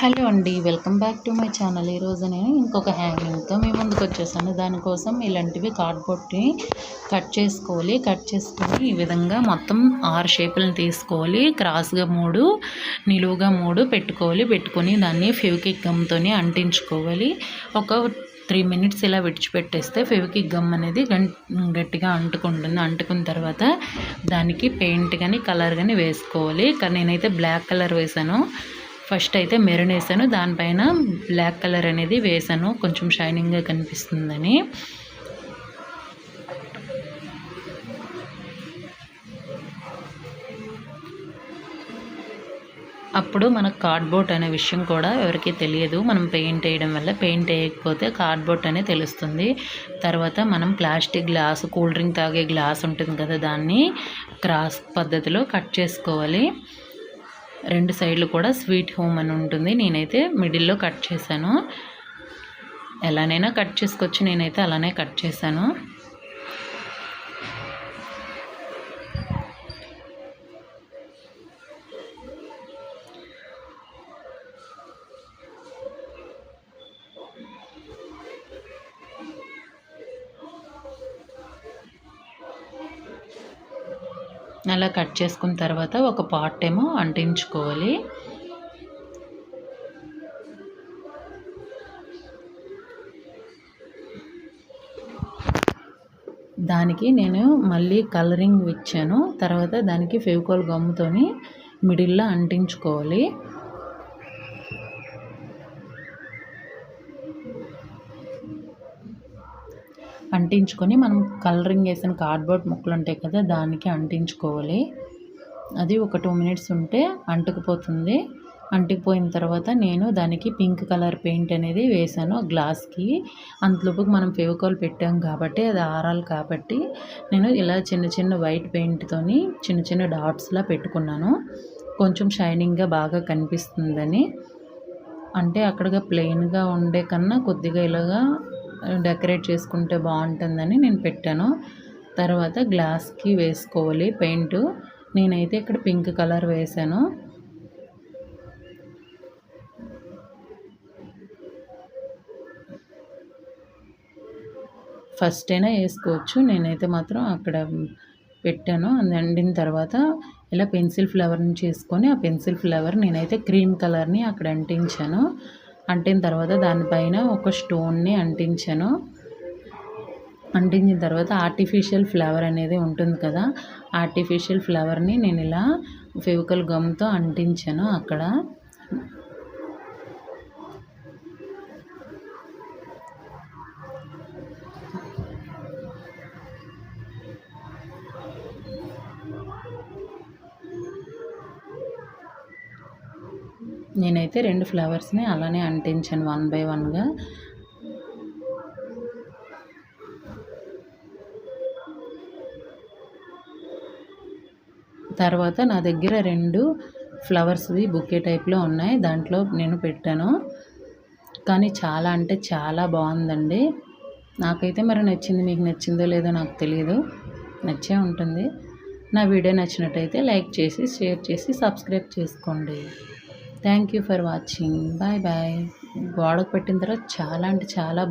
Hello అండి, welcome back to my channel. ఈరోజు నేను ఇంకొక హ్యాంగింగ్తో మీ ముందుకు వచ్చేసాను. దానికోసం ఇలాంటివి కార్డ్బోర్డ్ని కట్ చేసుకొని ఈ విధంగా మొత్తం 6 షేపులను తీసుకోవాలి. క్రాస్గా 3, నిలువుగా 3 పెట్టుకొని దాన్ని ఫెవిక్విక్ గమ్తో అంటించుకోవాలి. ఒక 3 మినిట్స్ ఇలా విడిచిపెట్టేస్తే ఫెవిక్విక్ గమ్ అనేది గట్టిగా అంటుకుంటుంది. అంటుకున్న తర్వాత దానికి పెయింట్ కానీ కలర్ కానీ వేసుకోవాలి. నేనైతే బ్లాక్ కలర్ వేసాను. ఫస్ట్ అయితే మెరూన్ వేసాను, దానిపైన బ్లాక్ కలర్ అనేది వేసాను కొంచెం షైనింగ్గా కనిపిస్తుందని. అప్పుడు మనకు కార్డ్బోర్డ్ అనే విషయం కూడా ఎవరికీ తెలియదు. మనం పెయింట్ వేయడం వల్ల, పెయింట్ వేయకపోతే కార్డ్బోర్డ్ అనే తెలుస్తుంది. తర్వాత మనం ప్లాస్టిక్ గ్లాస్, కూల్ డ్రింక్ తాగే గ్లాస్ ఉంటుంది కదా, దాన్ని క్రాస్ పద్ధతిలో కట్ చేసుకోవాలి. 2 సైడ్లు కూడా స్వీట్ హోమ్ అని ఉంటుంది. నేనైతే మిడిల్లో కట్ చేశాను. ఎలానైనా కట్ చేసుకోవచ్చు, నేనైతే అలానే కట్ చేశాను. అలా కట్ చేసుకున్న తర్వాత ఒక పార్ట్ ఏమో అంటించుకోవాలి. దానికి నేను మళ్ళీ కలరింగ్ ఇచ్చాను. తర్వాత దానికి ఫెవికాల్ గమ్తోని మిడిల్లో అంటించుకోవాలి. అంటించుకొని మనం కలరింగ్ వేసిన కార్డ్బోర్డ్ ముక్కలు ఉంటాయి కదా, దానికి అంటించుకోవాలి. అది ఒక 2 మినిట్స్ ఉంటే అంటుకుపోతుంది. అంటుకుపోయిన తర్వాత నేను దానికి పింక్ కలర్ పెయింట్ అనేది వేసాను గ్లాస్కి. అంతలోపుకి మనం ఫెవికాల్ పెట్టాం కాబట్టి అది ఆరాలి కాబట్టి నేను ఇలా చిన్న వైట్ పెయింట్తోని చిన్న డాట్స్లా పెట్టుకున్నాను. కొంచెం షైనింగ్గా బాగా కనిపిస్తుందని. అంటే అక్కడగా ప్లెయిన్గా ఉండే కన్నా కొద్దిగా ఇలాగా డెకరేట్ చేసుకుంటే బాగుంటుందని నేను పెట్టాను. తర్వాత గ్లాస్కి వేసుకోవాలి పెయింట్. నేనైతే ఇక్కడ పింక్ కలర్ వేసాను. ఫస్ట్ అయినా వేసుకోవచ్చు, నేనైతే మాత్రం అక్కడ పెట్టాను. అది అండిన తర్వాత ఇలా పెన్సిల్ ఫ్లవర్ని చేసుకొని ఆ పెన్సిల్ ఫ్లవర్ నేనైతే క్రీమ్ కలర్ని అక్కడ అంటించాను. అంటిన తర్వాత దానిపైన ఒక స్టోన్ని అంటించాను. అంటించిన తర్వాత ఆర్టిఫిషియల్ ఫ్లవర్ అనేది ఉంటుంది కదా, ఆర్టిఫిషియల్ ఫ్లవర్ని నేను ఇలా ఫెవికాల్ గమ్తో అంటించాను అక్కడ. నేనైతే 2 ఫ్లవర్స్ని అలానే అంటించాను 1 బై 1గా. తర్వాత నా దగ్గర 2 ఫ్లవర్స్వి బుకే టైప్లో ఉన్నాయి, దాంట్లో నేను పెట్టాను. కానీ చాలా అంటే చాలా బాగుందండి. నాకైతే మరి నచ్చింది. మీకు నచ్చిందో లేదో నాకు తెలియదు, నచ్చే ఉంటుంది. నా వీడియో నచ్చినట్టయితే లైక్ చేసి, షేర్ చేసి, సబ్స్క్రైబ్ చేసుకోండి. Thank you for watching. Bye bye. గోడకు పెట్టిన తర్వాత చాలా అంటే చాలా